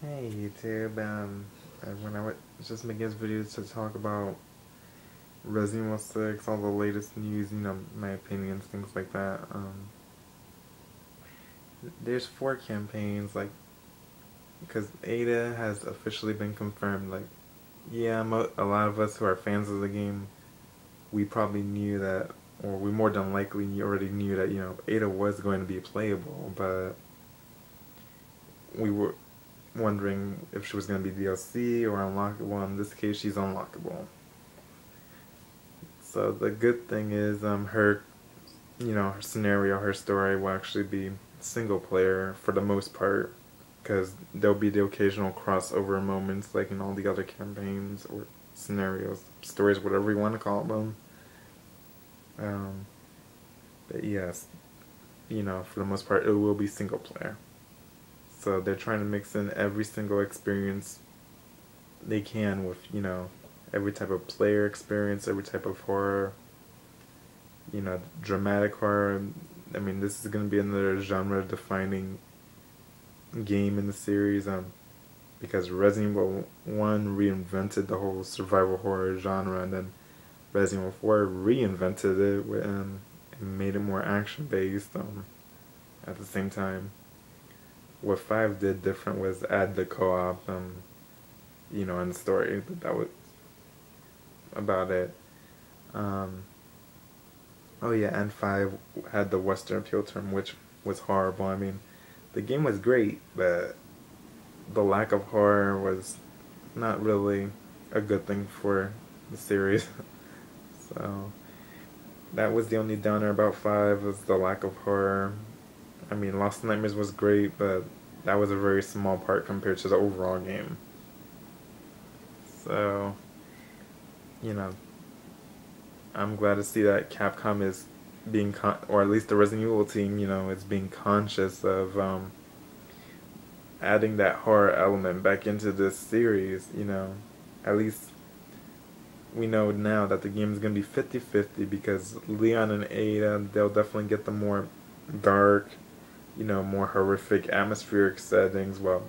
Hey YouTube, when I was just making this video to talk about Resident Evil 6, all the latest news, my opinions, things like that. There's 4 campaigns, like, because Ada has officially been confirmed. Like, yeah, a lot of us who are fans of the game, we probably knew that, or we more than likely already knew that, Ada was going to be playable, but we were wondering if she was going to be DLC or unlockable. In this case, she's unlockable. So the good thing is, her scenario, her story will actually be single player for the most part, because there'll be the occasional crossover moments like in all the other campaigns or scenarios, stories, whatever you want to call them. Um, but yes, for the most part, it will be single player. So they're trying to mix in every single experience they can with, every type of player experience, every type of horror, dramatic horror. I mean, this is going to be another genre-defining game in the series, because Resident Evil 1 reinvented the whole survival horror genre, and then Resident Evil 4 reinvented it and made it more action-based at the same time. What 5 did different was add the co-op, and the story. That was about it. Um, oh yeah, and 5 had the Western appeal term, which was horrible. I mean, the game was great, but the lack of horror was not really a good thing for the series. So that was the only downer about 5, was the lack of horror. I mean, Lost Nightmares was great, but that was a very small part compared to the overall game. So, you know, I'm glad to see that Capcom is being, or at least the Resident Evil team, is being conscious of adding that horror element back into this series. At least we know now that the game is going to be 50-50, because Leon and Ada, they'll definitely get the more dark, more horrific atmospheric settings. Well,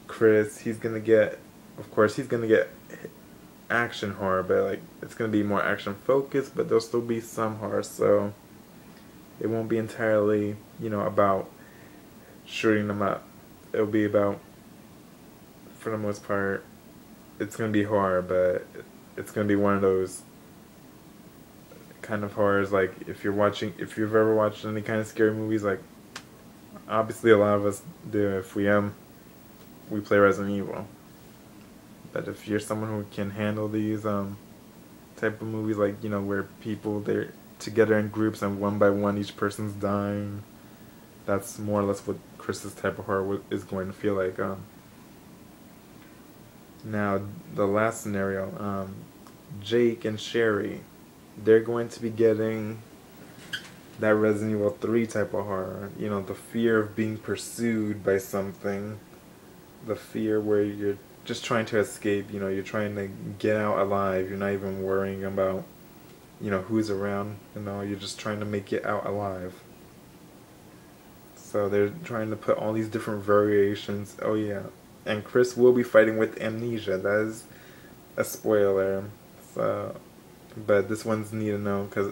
Chris, of course, he's going to get action horror, but like it's going to be more action focused, but there'll still be some horror, so it won't be entirely, about shooting them up. It'll be about, for the most part, it's going to be horror, but it's going to be one of those kind of horrors, like if you've ever watched any kind of scary movies, like obviously a lot of us do. If we play Resident Evil. But if you're someone who can handle these type of movies, like, where they're together in groups and one by one each person's dying, that's more or less what Chris's type of horror is going to feel like. Now, the last scenario, Jake and Sherry, they're going to be getting that Resident Evil 3 type of horror. The fear of being pursued by something. The fear where you're just trying to escape, you're trying to get out alive. You're not even worrying about, who's around. You're just trying to make it out alive. So they're trying to put all these different variations. Oh yeah. And Chris will be fighting with amnesia. That is a spoiler. So, but this one's need to know, because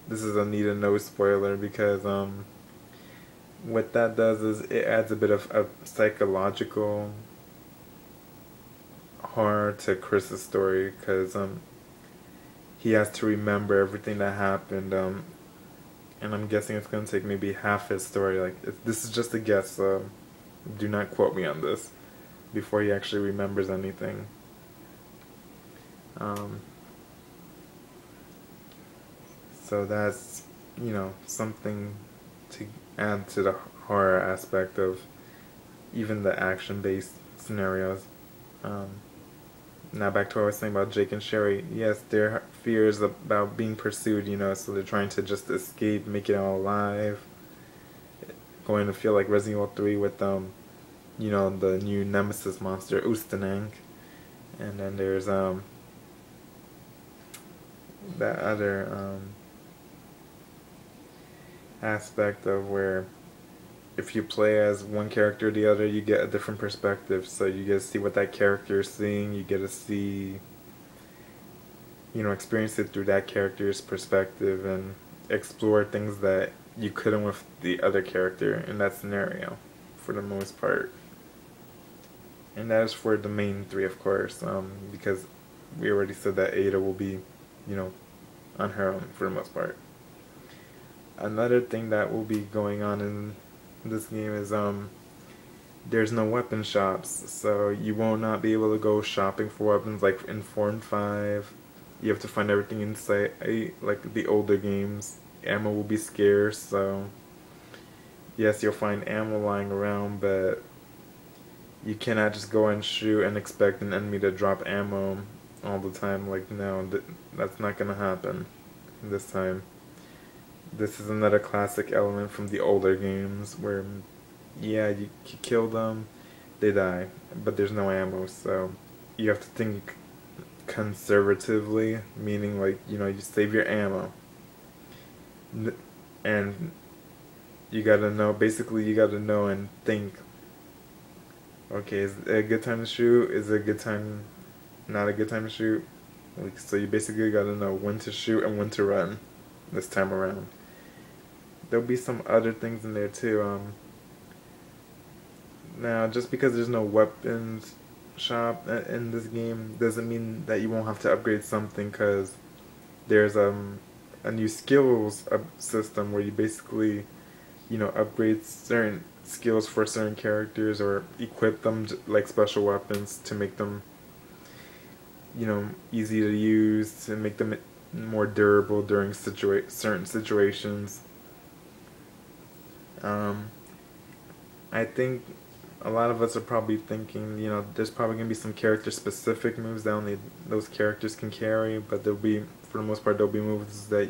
this is a need to know spoiler, because what that does is it adds a bit of a psychological horror to Chris's story, because he has to remember everything that happened, and I'm guessing it's going to take maybe half his story. Like, this is just a guess, so do not quote me on this, before he actually remembers anything. So that's, something to add to the horror aspect of even the action-based scenarios. Now back to what I was saying about Jake and Sherry. Yes, their fears about being pursued, so they're trying to just escape, make it all alive. Going to feel like Resident Evil 3 with the new nemesis monster, Ustanang. And then there's that other aspect of where if you play as one character or the other, you get a different perspective. So you get to see what that character is seeing. You get to see, experience it through that character's perspective and explore things that you couldn't with the other character in that scenario, for the most part. And that is for the main three, of course, because we already said that Ada will be, you know, on her own for the most part. Another thing that will be going on in this game is there's no weapon shops, so you will not be able to go shopping for weapons like in 4 and 5. You have to find everything inside, like the older games. Ammo will be scarce, so yes, you'll find ammo lying around, but you cannot just go and shoot and expect an enemy to drop ammo all the time. Like, no, that's not gonna happen this time. This is another classic element from the older games where, yeah, you kill them, they die, but there's no ammo, so you have to think conservatively, meaning like, you save your ammo. And you gotta know, basically you gotta know and think, okay, is it a good time to shoot? Is it a good time, not a good time to shoot? Like, so you basically gotta know when to shoot and when to run this time around. There'll be some other things in there too. Now, just because there's no weapons shop in this game doesn't mean that you won't have to upgrade something, because there's a new skills system where you basically, upgrade certain skills for certain characters or equip them like special weapons to make them, easy to use, to make them more durable during certain situations. I think a lot of us are probably thinking, there's probably going to be some character-specific moves that only those characters can carry, but there'll be, for the most part, there'll be moves that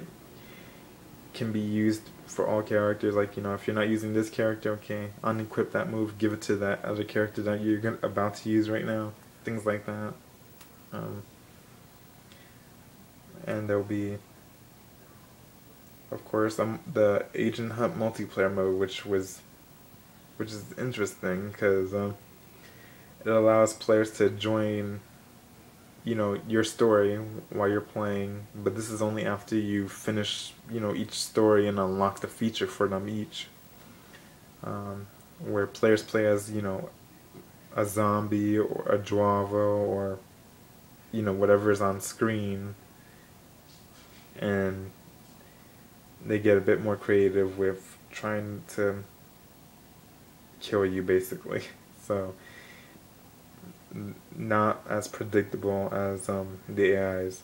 can be used for all characters. Like, if you're not using this character, okay, unequip that move, give it to that other character that you're about to use right now. Things like that. And there'll be, of course, the Agent Hunt multiplayer mode, which is interesting because it allows players to join, your story while you're playing, but this is only after you finish, each story and unlock the feature for them each. Where players play as, a zombie or a Joavo or, whatever is on screen, and they get a bit more creative with trying to kill you, basically. So not as predictable as the AIs,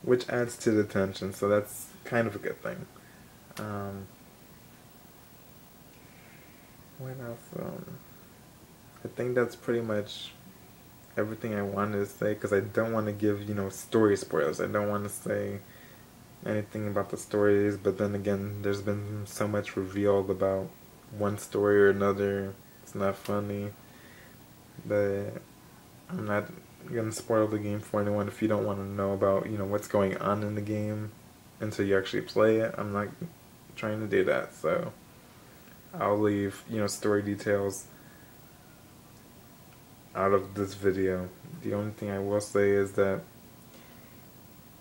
which adds to the tension, so that's kind of a good thing. What else? I think that's pretty much everything I wanted to say, because I don't want to give, story spoilers. I don't want to say anything about the stories, but then again, there's been so much revealed about one story or another. It's not funny, but I'm not gonna spoil the game for anyone. If you don't want to know about, what's going on in the game until you actually play it, I'm not trying to do that. So I'll leave, story details out of this video. The only thing I will say is that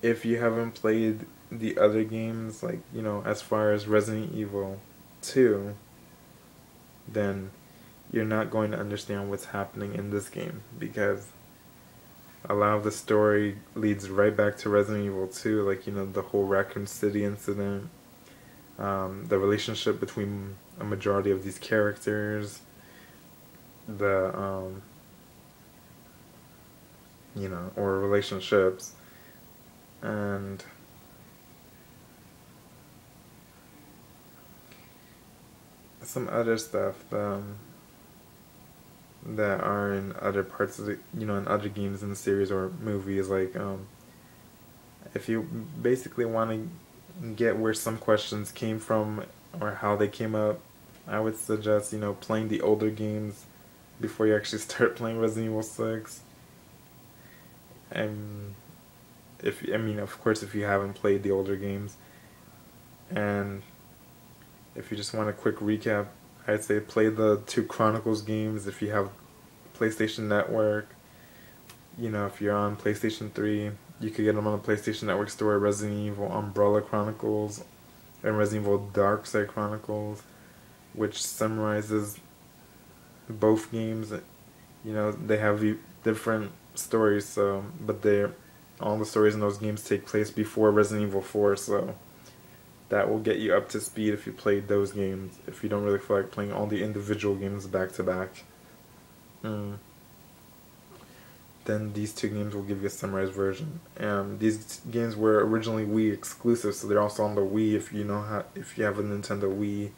if you haven't played the other games, like, as far as Resident Evil 2, then you're not going to understand what's happening in this game, because a lot of the story leads right back to Resident Evil 2, like, the whole Raccoon City incident, the relationship between a majority of these characters, the, or relationships, and some other stuff that are in other parts of the, in other games in the series or movies. Like, if you basically want to get where some questions came from or how they came up, I would suggest, playing the older games before you actually start playing Resident Evil 6. And of course, if you haven't played the older games, and if you just want a quick recap I'd say play the two Chronicles games if you have PlayStation Network. You know, if you're on PlayStation 3, you could get them on the PlayStation Network store. Resident Evil Umbrella Chronicles and Resident Evil Darkside Chronicles, which summarizes both games. You know, they have different stories, so but they're all the stories in those games take place before Resident Evil 4, so that will get you up to speed if you played those games. If you don't really feel like playing all the individual games back to back. Then these two games will give you a summarized version. These games were originally Wii exclusive, so they're also on the Wii. If you have a Nintendo Wii,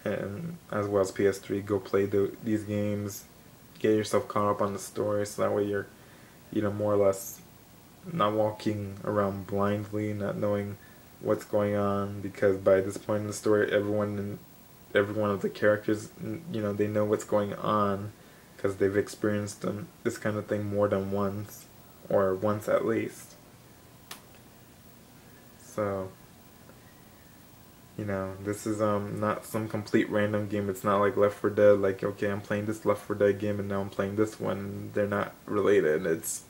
and as well as PS3, go play these games. Get yourself caught up on the story, so that way you're, more or less not walking around blindly, not knowing what's going on. Because by this point in the story, every one of the characters, they know what's going on because they've experienced this kind of thing more than once, or once at least. So, this is not some complete random game. It's not like Left 4 Dead, like, okay, I'm playing this Left 4 Dead game and now I'm playing this one. They're not related. It's,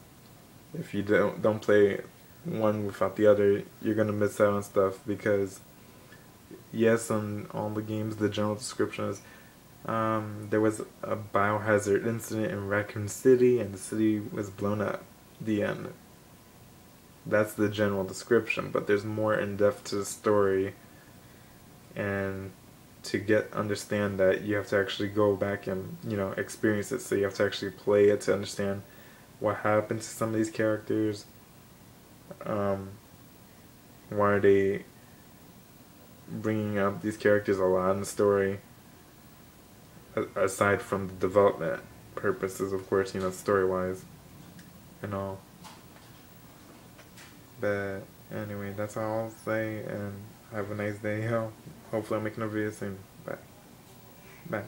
if you don't play one without the other, you're gonna miss out on stuff. Because yes, on all the games, the general description is there was a biohazard incident in Raccoon City and the city was blown up. The end. That's the general description, but there's more in depth to the story, and to understand that, you have to actually go back and experience it. So you have to actually play it to understand what happened to some of these characters. Why are they bringing up these characters a lot in the story? Aside from the development purposes, of course, story-wise and all. But anyway, that's all I'll say, and have a nice day, yo. Hopefully I'll make another video soon. Bye. Bye.